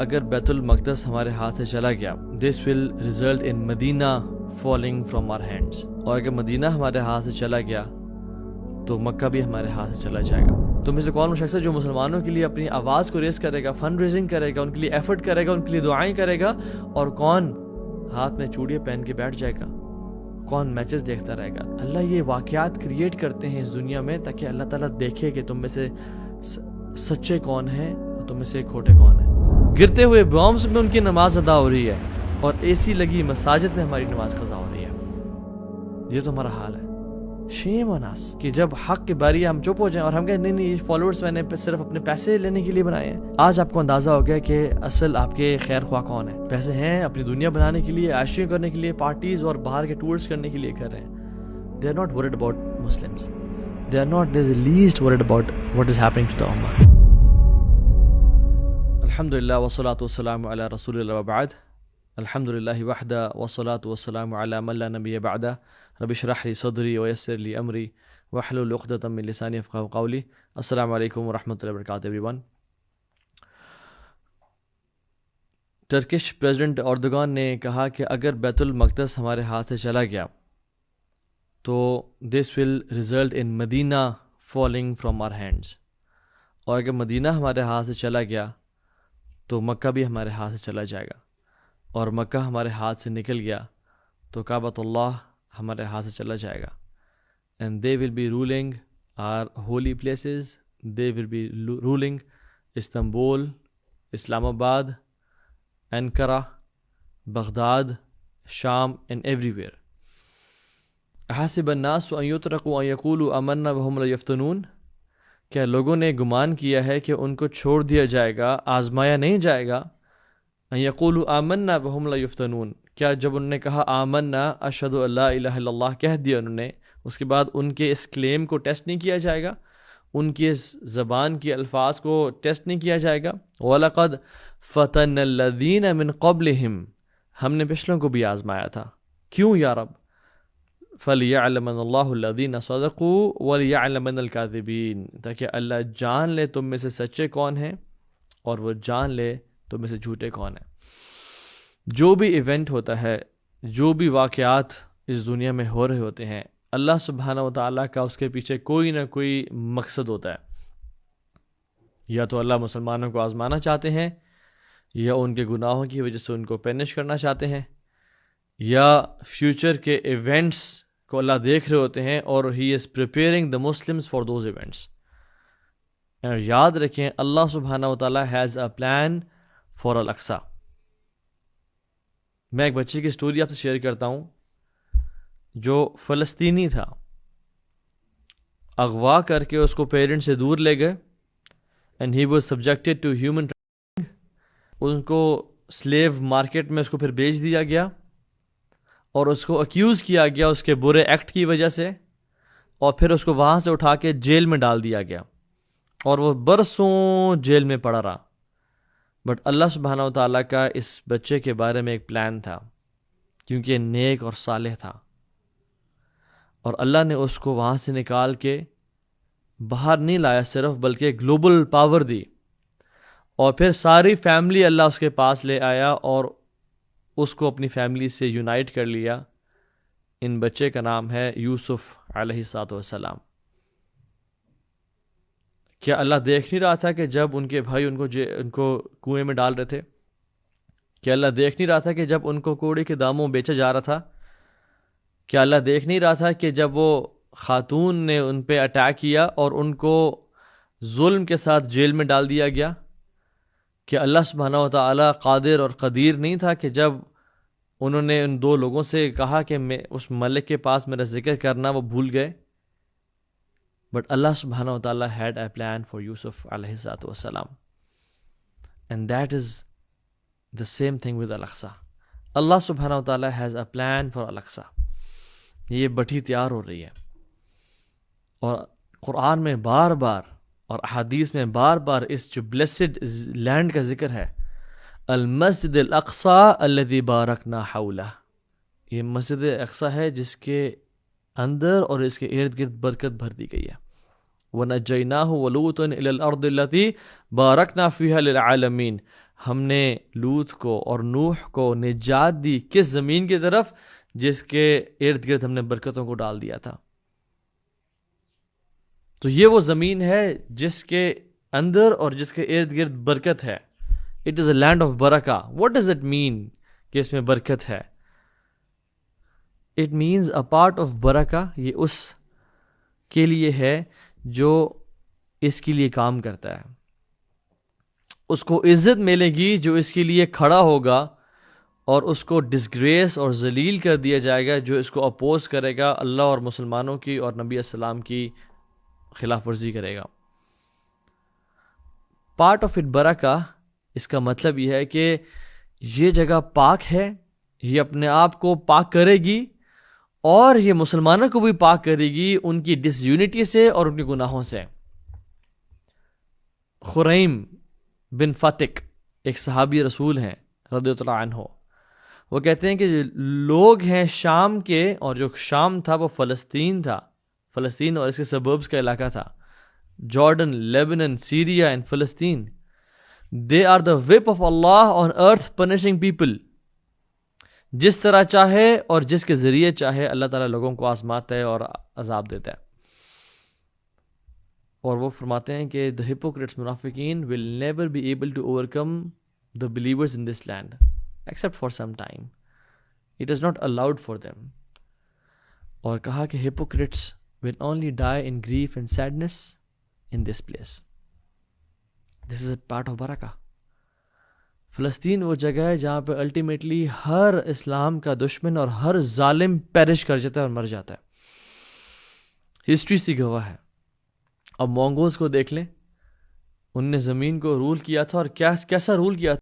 اگر بیت المقدس ہمارے ہاتھ سے چلا گیا this will result in Madinah falling from our hands, اور اگر مدینہ ہمارے ہاتھ سے چلا گیا تو مکہ بھی ہمارے ہاتھ سے چلا جائے گا۔ تو میں سے کون وہ شخص ہے جو مسلمانوں کے لیے اپنی آواز کو ریز کرے گا، فنڈ ریزنگ کرے گا، ان کے لیے ایفرٹ کرے گا، ان کے لیے دعائیں کرے گا، اور کون ہاتھ میں چوڑیاں پہن کے بیٹھ جائے گا، کون میچز دیکھتا رہے گا؟ اللہ یہ واقعات کریٹ کرتے ہیں اس دنیا میں تاکہ اللہ تعالیٰ دیکھے کہ تم میں سے سچے کون ہیں اور تم میں سے کھوٹے کون ہیں۔ گرتے ہوئے بامس میں ان کی نماز ادا ہو رہی ہے اور اے سی لگی مساجد میں ہماری نماز قضا ہو رہی ہے۔ یہ تو ہمارا حال ہے۔ شیم آن اس کہ جب حق کی باری ہے ہم چپ ہو جائیں اور ہم کہیں نہیں یہ فالوورز میں نے صرف اپنے پیسے لینے کے لیے بنائے ہیں۔ آج آپ کو اندازہ ہو گیا کہ اصل آپ کے خیر خواہ کون ہے۔ پیسے ہیں اپنی دنیا بنانے کے لیے، عیاشیاں کرنے کے لیے، پارٹیز اور باہر کے ٹورز کرنے کے لیے کر رہے ہیں۔ They are not worried about Muslims. They are not the least worried about what is happening to the Ummah. الحمدللہ والصلاة والسلام علی رسول اللہ وبعد۔ الحمدللہ وحدہ والصلاة والسلام علی من لا نبی بعدہ۔ رب اشرح لی صدری ویسر لی امری واحلل عقدۃ من لسانی یفقہوا قولی۔ السلام علیکم ورحمۃ اللہ وبرکاتہ every one. Turkish president Erdogan نے کہا کہ اگر بیت المقدس ہمارے ہاتھ سے چلا گیا تو this will result in Madinah falling from our hands, اور اگر مدینہ ہمارے ہاتھ سے چلا گیا تو مکہ بھی ہمارے ہاتھ سے چلا جائے گا، اور مکہ ہمارے ہاتھ سے نکل گیا تو کعبۃ اللہ ہمارے ہاتھ سے چلا جائے گا۔ And they will be ruling our holy places, they will be ruling Istanbul, Islamabad, Ankara, Baghdad, شام اینڈ ایوری ویئر۔ حسب الناس ان یترکوا ان یقولوا آمنا وہم لا یفتنون، کیا لوگوں نے گمان کیا ہے کہ ان کو چھوڑ دیا جائے گا، آزمایا نہیں جائے گا؟ ان یقولوا آمنا وہم لا یفتنون، کیا جب انہوں نے کہا آمنا اشہد ان لا الہ الا اللہ کہہ دیا انہوں نے، اس کے بعد ان کے اس کلیم کو ٹیسٹ نہیں کیا جائے گا، ان کی اس زبان کے الفاظ کو ٹیسٹ نہیں کیا جائے گا؟ وَلَقَدْ فَتَنَّ الَّذِينَ مِن قَبْلِهِمْ، ہم نے پچھلوں کو بھی آزمایا تھا۔ کیوں یا رب؟ فَلْيَعْلَمَنَ اللَّهُ الَّذِينَ صَدَقُوا وَلْيَعْلَمَنَ الْكَاذِبِينَ، تاکہ اللہ جان لے تم میں سے سچے کون ہیں اور وہ جان لے تم میں سے جھوٹے کون ہیں۔ جو بھی ایونٹ ہوتا ہے، جو بھی واقعات اس دنیا میں ہو رہے ہوتے ہیں، اللہ سبحانہ و تعالیٰ کا اس کے پیچھے کوئی نہ کوئی مقصد ہوتا ہے۔ یا تو اللہ مسلمانوں کو آزمانا چاہتے ہیں، یا ان کے گناہوں کی وجہ سے ان کو پینش کرنا چاہتے ہیں، یا فیوچر کے ایونٹس کو اللہ دیکھ رہے ہوتے ہیں اور he is preparing the Muslims for those events. اور یاد رکھیں اللہ سبحانہ و تعالیٰ ہیز اے پلان فار الاقصی۔ میں ایک بچے کی سٹوری آپ سے شیئر کرتا ہوں جو فلسطینی تھا، اغوا کر کے اس کو پیرنٹ سے دور لے گئے، and he was subjected to human trafficking, ان کو سلیو مارکیٹ میں اس کو پھر بیچ دیا گیا اور اس کو اکیوز کیا گیا اس کے برے ایکٹ کی وجہ سے، اور پھر اس کو وہاں سے اٹھا کے جیل میں ڈال دیا گیا اور وہ برسوں جیل میں پڑا رہا۔ بٹ اللہ سبحانہ و تعالیٰ کا اس بچے کے بارے میں ایک پلان تھا، کیونکہ نیک اور صالح تھا، اور اللہ نے اس کو وہاں سے نکال کے باہر نہیں لایا صرف، بلکہ گلوبل پاور دی، اور پھر ساری فیملی اللہ اس کے پاس لے آیا اور اس کو اپنی فیملی سے یونائٹ کر لیا۔ ان بچے کا نام ہے یوسف علیہ السلام۔ کیا اللہ دیکھ نہیں رہا تھا کہ جب ان کے بھائی ان کو کنویں میں ڈال رہے تھے؟ کیا اللہ دیکھ نہیں رہا تھا کہ جب ان کو کوڑے کے داموں بیچا جا رہا تھا؟ کیا اللہ دیکھ نہیں رہا تھا کہ جب وہ خاتون نے ان پہ اٹیک کیا اور ان کو ظلم کے ساتھ جیل میں ڈال دیا گیا؟ کہ اللہ سبحانہ و تعالیٰ قادر اور قدیر نہیں تھا کہ جب انہوں نے ان دو لوگوں سے کہا کہ میں اس ملک کے پاس میرا ذکر کرنا، وہ بھول گئے؟ بٹ اللہ سبحانہ و تعالیٰ had a plan for یوسف علیہ السلام، and that is the same thing with Al-Aqsa۔ اللہ سبحانہ و تعالیٰ has a plan for Al-Aqsa۔ یہ بٹھی تیار ہو رہی ہے، اور قرآن میں بار بار اور احادیث میں بار بار اس جو بلیسڈ لینڈ کا ذکر ہے، المسجد الاقصی الذی بارکنا حولہ، یہ مسجد اقصی ہے جس کے اندر اور اس کے ارد گرد برکت بھر دی گئی ہے۔ وَنَجَّيْنَاهُ وَلُوطًا إِلَى الْأَرْضِ الَّتِي بَارَكْنَا فِيهَا لِلْعَالَمِينَ، ہم نے لوط کو اور نوح کو نجات دی کس زمین کی طرف؟ جس کے ارد گرد ہم نے برکتوں کو ڈال دیا تھا. تو یہ وہ زمین ہے جس کے اندر اور جس کے ارد گرد برکت ہے. It is a land of برکہ. واٹ ڈز اٹ مین کہ اس میں برکت ہے؟ It means a part of برکہ. یہ اس کے لیے ہے جو اس کے لیے کام کرتا ہے. اس کو عزت ملے گی جو اس کے لیے کھڑا ہوگا، اور اس کو ڈسگریس اور ذلیل کر دیا جائے گا جو اس کو اپوز کرے گا، اللہ اور مسلمانوں کی اور نبی السلام کی خلاف ورزی کرے گا. پارٹ آف اٹ برکہ، اس کا مطلب یہ ہے کہ یہ جگہ پاک ہے، یہ اپنے آپ کو پاک کرے گی اور یہ مسلمانوں کو بھی پاک کرے گی ان کی ڈس یونٹی سے اور ان کے گناہوں سے. خریم بن فتق ایک صحابی رسول ہیں رضی اللہ عنہ. وہ کہتے ہیں کہ لوگ ہیں شام کے، اور جو شام تھا وہ فلسطین تھا. فلسطین اور اس کے سبربز کا علاقہ تھا. جارڈن، لیبنن، سیریا اینڈ فلسطین. They are the whip of اللہ آن ارتھ پنشنگ پیپل. جس طرح چاہے اور جس کے ذریعے چاہے اللہ تعالیٰ لوگوں کو آزماتا ہے اور عذاب دیتا ہے. اور وہ فرماتے ہیں کہ the hypocrites منافقین will never be able to overcome the believers in this land except for some time. It is not allowed for them. اور کہا کہ hypocrites will only die in grief and sadness in this place. This is a part of barakah. فلسطین وہ جگہ ہے جہاں پہ ultimately ہر اسلام کا دشمن اور ہر ظالم پیرش کر جاتا ہے اور مر جاتا ہے. ہسٹری سی گواہ ہے. اب مونگولز کو دیکھ لیں، ان نے زمین کو رول کیا تھا، اور کیسا رول کیا